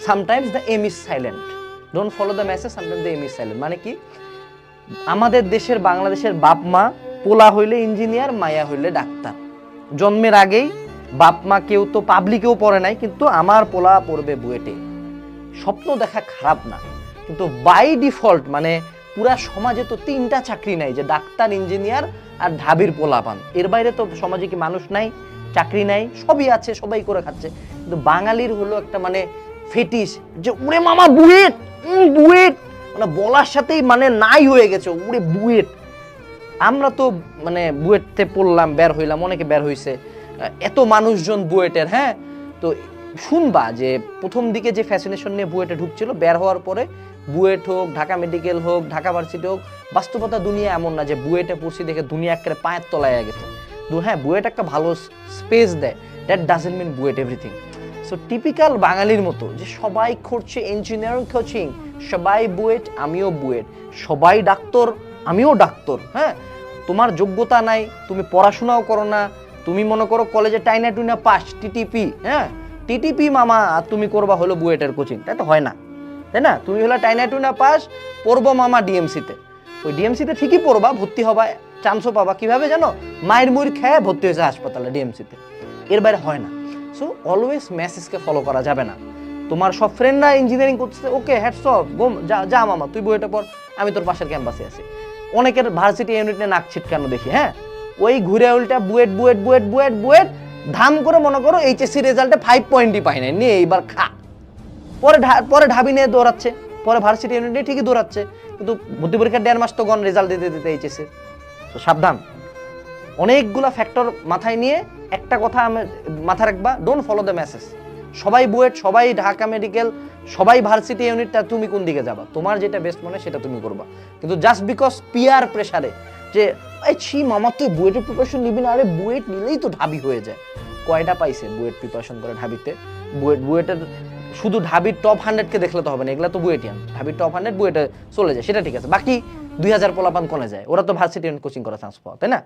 Sometimes the M is silent, don't follow the message, sometimes the M is silent. মানে কি, আমাদের দেশের বাংলাদেশের বাপ মা পোলা হইলে ইঞ্জিনিয়ার, মায়া হইলে ডাক্তার। জন্মের আগেই বাপ মা কেউ তো পাবলিকেও পড়ে নাই, কিন্তু আমার পোলা পড়বে বুয়েটে। স্বপ্ন দেখা খারাপ না, কিন্তু বাই ডিফল্ট মানে পুরা সমাজে তো 3টা চাকরি নাই, যে ডাক্তার, ইঞ্জিনিয়ার আর ঢাবির পোলা পান। এর বাইরে তো সমাজে কি মানুষ নাই, চাকরি নাই? সবই আছে, সবাই করে খাচ্ছে। কিন্তু বাঙালির হলো একটা মানে ফেটিস, যে উড়ে মামা বুয়েট, বুয়েট মানে বলার সাথেই মানে নাই হয়ে গেছে, উড়ে বুয়েট। আমরা তো মানে বুয়েটে পড়লাম, বের হইলাম, অনেকে বের হইছে, এত মানুষজন বুয়েটের। হ্যাঁ, তো শুনবা যে প্রথম দিকে যে ফ্যাসিনেশন নিয়ে বুয়েটে ঢুকছিল, বের হওয়ার পরে বুয়েট হোক, ঢাকা মেডিকেল হোক, ঢাকা ভার্সিটি হোক, বাস্তবতা দুনিয়া এমন না যে বুয়েটে পড়ছি দেখে দুনিয়া একেবারে পায়ের তলায় গেছে। হ্যাঁ, বুয়েট একটা ভালো স্পেস দেয়, that doesn't mean BUET everything. So typical বাঙালির মতো যে সবাই করছে ইঞ্জিনিয়ারিং কোচিং, সবাই বুয়েট, আমিও বুয়েট, সবাই ডাক্তার, আমিও ডাক্তার। হ্যাঁ, তোমার যোগ্যতা নাই, তুমি পড়াশোনাও করো না, তুমি মনে করো কলেজে টাইনা টুইনা পাস, টিটিপি, হ্যাঁ টিটিপি মামা, আর তুমি করবা হলো বুয়েটের কোচিং, তাই তো হয় না, তাই না? তুমি হলো টাইনা টুইনা পাস, পড়বো মামা ডিএমসিতে। ওই ডিএমসিতে ঠিকই পড়বা, ভর্তি হবা, চান্সও পাবা। কিভাবে জানো? মায়ের মুড়ি খেয়ে ভর্তি হয়েছে হাসপাতালে ডিএমসিতে, এর বাইরে হয় না। সো অলওয়েজ মেসেজকে ফলো করা যাবে না। তোমার সব ফ্রেন্ডরা ইঞ্জিনিয়ারিং করতেছে, ওকে হ্যাটস অফ, গোম যা যা মামা, তুই বুয়েটে পড়, আমি তোর পাশের ক্যাম্পাসে আছি। অনেকের ভার্সিটি ইউনিট নিয়ে নাক ছিটকানো দেখি। হ্যাঁ, ওই ঘুরে উল্টা বুয়েট বুয়েট বুয়েট বুয়েট বুয়েট, ধাম করে মনে করো এইচএসসি রেজাল্টে 5 পয়েন্টই পাই নাই, নিয়ে এইবার খা। পরে ঢাবি নিয়ে দৌড়াচ্ছে, পরে ভার্সিটি ইউনিট নিয়ে ঠিকই দৌড়াচ্ছে, কিন্তু ভর্তি পরীক্ষার 1.5 মাস তো গন রেজাল্ট দিতে দিতে এইচএসসি। তো সাবধান, অনেকগুলা ফ্যাক্টর মাথায় নিয়ে একটা কথা আমি মাথা রাখবা, ডোন্ট ফলো দ্য মেসেজ। সবাই বুয়েট, সবাই ঢাকা মেডিকেল, সবাই ভার্সিটি ইউনিটটা, তুমি কোন দিকে যাবা? তোমার যেটা বেস্ট মনে সেটা তুমি করবা। কিন্তু জাস্ট বিকজ পিয়ার প্রেসারে যে এই ছি মামা তুই বুয়েটের প্রিপারেশন নিবি না, আরে বুয়েট নিলেই তো ঢাবি হয়ে যায়। কয়টা পাইছে বুয়েট প্রিপারেশন করে ঢাবিতে? বুয়েটের শুধু ঢাবির টপ 100কে দেখলে তো হবে না, এগুলা তো বুয়েটিয়ান। ঢাবির টপ 100 বুয়েটে চলে যায়, সেটা ঠিক আছে, বাকি 2000 পোলাপান কোনে যায়? ওরা তো ভার্সিটি ইউনিট কোচিং করার চান্স পাওয়া, তাই না?